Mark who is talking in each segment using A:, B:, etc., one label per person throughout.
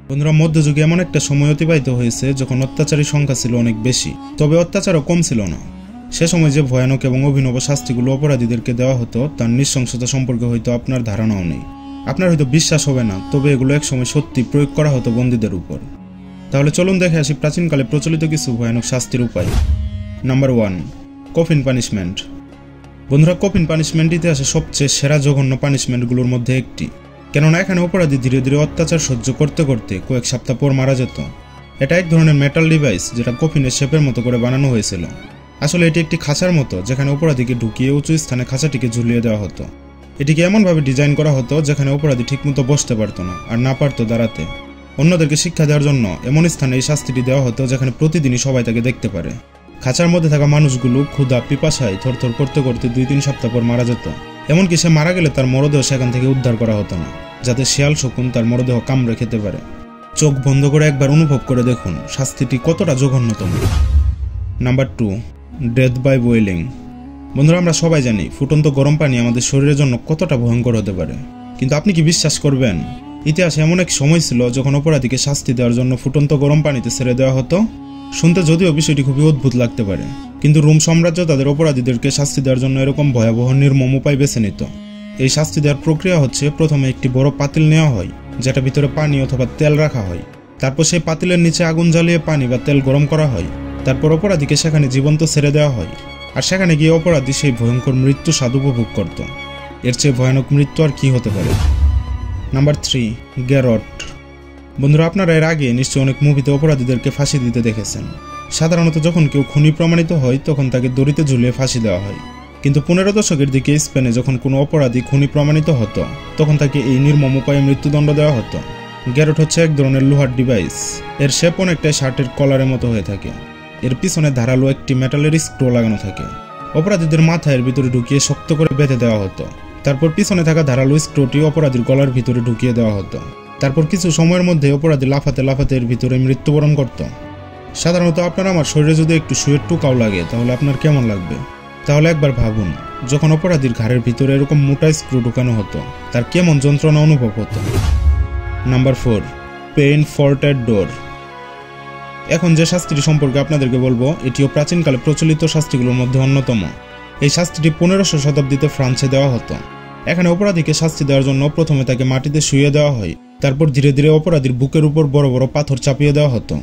A: বন্ধুরা, মধ্যযুগে এমন একটা সময় অতিবাহিত হয়েছে যখন অত্যাচারী সংখ্যা ছিল অনেক বেশি, তবে অত্যাচারও কম ছিল না। সে সময় যে ভয়ানক এবং অভিনব শাস্তিগুলো অপরাধীদেরকে দেওয়া হতো তার নৃশংসতা সম্পর্কে হয়তো আপনার ধারণাও নেই। আপনার হয়তো বিশ্বাস হবে না, তবে এগুলো একসময় সত্যি প্রয়োগ করা হতো বন্দীদের উপর। তাহলে চলুন দেখে আসি প্রাচীনকালে প্রচলিত কিছু ভয়ানক শাস্তির উপায়। Number 1, coffin punishment. বন্ধুরা, কফিন পানিশমেন্ট ইতিহাসে সবচেয়ে সেরা জঘন্য পানিশমেন্টগুলোর মধ্যে একটি, কেননা এখানে অপরাধী ধীরে ধীরে অত্যাচার সহ্য করতে করতে কয়েক সপ্তাহ পর মারা যেত। এটা এক ধরনের মেটাল ডিভাইস যেটা কফিনের শেপের মতো করে বানানো হয়েছিল। আসলে এটি একটি খাঁচার মতো, যেখানে অপরাধীকে ঢুকিয়ে উঁচু স্থানে খাঁচাটিকে ঝুলিয়ে দেওয়া হতো। এটিকে এমনভাবে ডিজাইন করা হতো যেখানে অপরাধী ঠিকমতো বসতে পারতো না আর না পারতো দাঁড়াতে। অন্যদেরকে শিক্ষা দেওয়ার জন্য এমন স্থানে এই শাস্তিটি দেওয়া হতো যেখানে প্রতিদিনই সবাই তাকে দেখতে পারে। খাঁচার মধ্যে থাকা মানুষগুলো ক্ষুধা পিপাসায় থরথর করতে করতে 2-3 সপ্তাহ পর মারা যেত। এমনকি সে মারা গেলে তার মরদেহ সেখান থেকে উদ্ধার করা হতো না, যাতে শিয়াল শকুন তার মরদেহ কামড়ে খেতে পারে। চোখ বন্ধ করে একবার অনুভব করে দেখুন শাস্তিটি কতটা জঘন্যতম। Number 2, death by boiling. বন্ধুরা, আমরা সবাই জানি ফুটন্ত গরম পানি আমাদের শরীরের জন্য কতটা ভয়ঙ্কর হতে পারে, কিন্তু আপনি কি বিশ্বাস করবেন ইতিহাসে এমন এক সময় ছিল যখন অপরাধীকে শাস্তি দেওয়ার জন্য ফুটন্ত গরম পানিতে ছেড়ে দেওয়া হতো? শুনতে যদিও বিষয়টি খুবই অদ্ভুত লাগতে পারে, কিন্তু রোম সাম্রাজ্য তাদের অপরাধীদেরকে শাস্তি দেওয়ার জন্য এরকম ভয়াবহ নির্মম উপায় বেছে নিত। এই শাস্তি দেওয়ার প্রক্রিয়া হচ্ছে, প্রথমে একটি বড় পাতিল নেওয়া হয় যেটা ভিতরে পানি অথবা তেল রাখা হয়। তারপর সেই পাতিলের নিচে আগুন জ্বালিয়ে পানি বা তেল গরম করা হয়। তারপর অপরাধীকে সেখানে জীবন্ত ছেড়ে দেওয়া হয়, আর সেখানে গিয়ে অপরাধী সেই ভয়ঙ্কর মৃত্যু স্বাদ উপভোগ করত। এর চেয়ে ভয়ানক মৃত্যু আর কি হতে পারে? নাম্বার 3, গ্যারট। বন্ধুরা, আপনারা এর আগে নিশ্চয়ই অনেক মুভিতে অপরাধীদেরকে ফাঁসি দিতে দেখেছেন। সাধারণত যখন কেউ খুনি প্রমাণিত হয় তখন তাকে দড়িতে ঝুলিয়ে ফাঁসি দেওয়া হয়, কিন্তু 15 দশকের দিকে স্পেনে যখন কোনো অপরাধী খুনি প্রমাণিত হতো তখন তাকে এই নির্মম উপায়ে মৃত্যুদণ্ড দেওয়া হতো। গ্যারট হচ্ছে এক ধরনের লোহার ডিভাইস। এর শেপ অনেকটাই শার্টের কলারের মতো হয়ে থাকে। এর পিছনে ধারালো একটি মেটালের স্ক্রু লাগানো থাকে। অপরাধীদের মাথায় এর ভিতরে ঢুকিয়ে শক্ত করে বেঁধে দেওয়া হতো। তারপর পিছনে থাকা ধারালো স্ক্রুটি অপরাধীর গলার ভিতরে ঢুকিয়ে দেওয়া হতো। তারপর কিছু সময়ের মধ্যে অপরাধী লাফাতে লাফাতে এর ভিতরে মৃত্যুবরণ করত। সাধারণত আপনার আমার শরীরে যদি একটু সুয়ের টুকাও লাগে তাহলে আপনার কেমন লাগবে? তাহলে একবার ভাবুন, যখন অপরাধীর ঘাড়ের ভিতরে এরকম মোটা স্ক্রু ঢুকানো হতো তার কেমন যন্ত্রণা অনুভব হতো। নাম্বার 4, পেইন ফর্টেড ডোর। এখন যে শাস্তিটি সম্পর্কে আপনাদেরকে বলবো এটিও প্রাচীনকালে প্রচলিত শাস্তিগুলোর মধ্যে অন্যতম। এই শাস্তিটি 1500 শতাব্দীতে ফ্রান্সে দেওয়া হতো। এখানে অপরাধীকে শাস্তি দেওয়ার জন্য প্রথমে তাকে মাটিতে শুইয়ে দেওয়া হয়। তারপর ধীরে ধীরে অপরাধীর বুকের উপর বড় বড় পাথর চাপিয়ে দেওয়া হতো।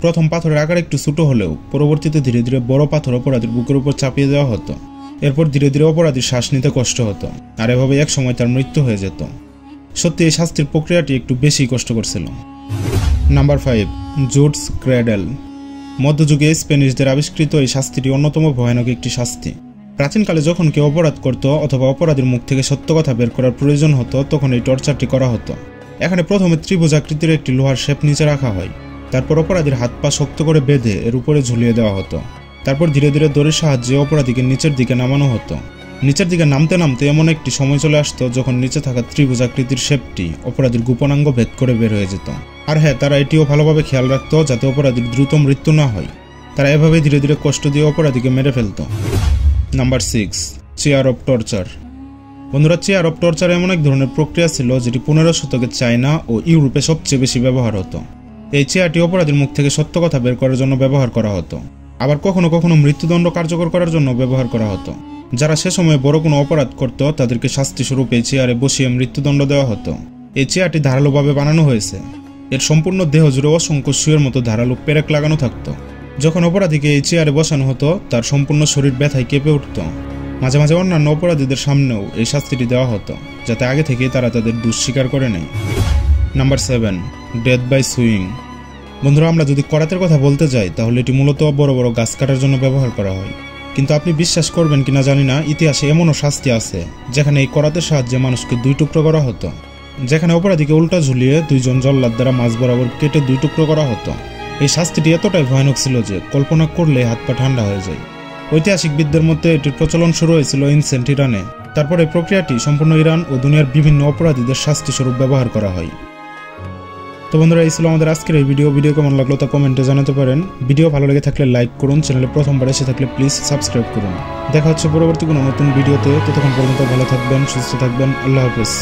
A: প্রথম পাথরের আকার একটু ছোট হলেও পরবর্তীতে ধীরে ধীরে বড় পাথর অপরাধীর বুকের উপর চাপিয়ে দেওয়া হতো। এরপর ধীরে ধীরে অপরাধীর শ্বাস নিতে কষ্ট হতো, আর এভাবে এক সময় তার মৃত্যু হয়ে যেত। সত্যি এই শাস্তির প্রক্রিয়াটি একটু বেশি কষ্ট করছিল। Number 5, Jutes cradle. মধ্যযুগে স্প্যানিশদের আবিষ্কৃত এই শাস্তিটি অন্যতম ভয়ানক একটি শাস্তি। প্রাচীনকালে যখন কেউ অপরাধ করত অথবা অপরাধীর মুখ থেকে সত্য কথা বের করার প্রয়োজন হতো তখন এই টর্চারটি করা হতো। এখানে প্রথমে ত্রিভুজ আকৃতির একটি লোহার শেপ নিচে রাখা হয়। তারপর অপরাধীর হাত পা শক্ত করে বেঁধে এর উপরে ঝুলিয়ে দেওয়া হতো। তারপর ধীরে ধীরে দড়ির সাহায্যে অপরাধীকে নিচের দিকে নামানো হতো। নিচের দিকে নামতে নামতে এমন একটি সময় চলে আসতো যখন নিচে থাকা ত্রিভুজ আকৃতির শেপটি অপরাধীর গোপনাঙ্গ ভেদ করে বের হয়ে যেত। আর হ্যাঁ, তারা এটিও ভালোভাবে খেয়াল রাখতো যাতে অপরাধীর দ্রুত মৃত্যু না হয়। তারা এভাবে ধীরে ধীরে কষ্ট দিয়ে অপরাধীকে মেরে ফেলত। Number 6, chair of torture. বন্ধুরা, চেয়ার অফ টর্চার এমন এক ধরনের প্রক্রিয়া ছিল যেটি 15 শতকে চায়না ও ইউরোপে সবচেয়ে বেশি ব্যবহার হতো। এই চেয়ারটি অপরাধীর মুখ থেকে সত্য কথা বের করার জন্য ব্যবহার করা হতো, আবার কখনো কখনো মৃত্যুদণ্ড কার্যকর করার জন্য ব্যবহার করা হতো। যারা সে সময় বড় কোনো অপরাধ করত তাদেরকে শাস্তি স্বরূপ এই চেয়ারে বসিয়ে মৃত্যুদণ্ড দেওয়া হতো। এই চেয়ারটি ধারালোভাবে বানানো হয়েছে। এর সম্পূর্ণ দেহ জুড়ে অসংখ্য সুয়ের মতো ধারালো পেরেক লাগানো থাকতো। যখন অপরাধীকে এই চেয়ারে বসানো হতো তার সম্পূর্ণ শরীর ব্যথায় কেঁপে উঠত। মাঝে মাঝে অন্যান্য অপরাধীদের সামনেও এই শাস্তিটি দেওয়া হতো, যাতে আগে থেকেই তারা তাদের দোষ স্বীকার করে নেয়। Number 7, death by swing. বন্ধুরা, আমরা যদি করাতের কথা বলতে যাই তাহলে এটি মূলত বড় বড় গাছ কাটার জন্য ব্যবহার করা হয়। কিন্তু আপনি বিশ্বাস করবেন কিনা জানি না, ইতিহাসে এমনও শাস্তি আছে যেখানে এই করাতের সাহায্যে মানুষকে 2 টুকরো করা হতো। যেখানে অপরাধীকে উল্টা ঝুলিয়ে 2 জন জল্লাদ দ্বারা মাঝ বরাবর কেটে 2 টুকরো করা হতো। এই শাস্তিটি এতটাই ভয়ানক ছিল যে কল্পনা করলে হাত পা ঠান্ডা হয়ে যায়। ঐতিহাসিকবিদদের মধ্যে এটির প্রচলন শুরু হয়েছিল এনসেন্ট ইরানে। তারপর এই প্রক্রিয়াটি সম্পূর্ণ ইরান ও দুনিয়ার বিভিন্ন অপরাধীদের শাস্তি স্বরূপ ব্যবহার করা হয়। তো বন্ধুরা, এই ছিল আমাদের আজকের এই ভিডিও কেমন লাগলো তা কমেন্টে জানাতে পারেন। ভিডিও ভালো লেগে থাকলে লাইক করুন, চ্যানেলে প্রথমবার এসে থাকলে প্লিজ সাবস্ক্রাইব করুন। দেখা হচ্ছে পরবর্তী কোনো নতুন ভিডিওতে। ততক্ষণ পর্যন্ত ভালো থাকবেন, সুস্থ থাকবেন। আল্লাহ হাফেজ।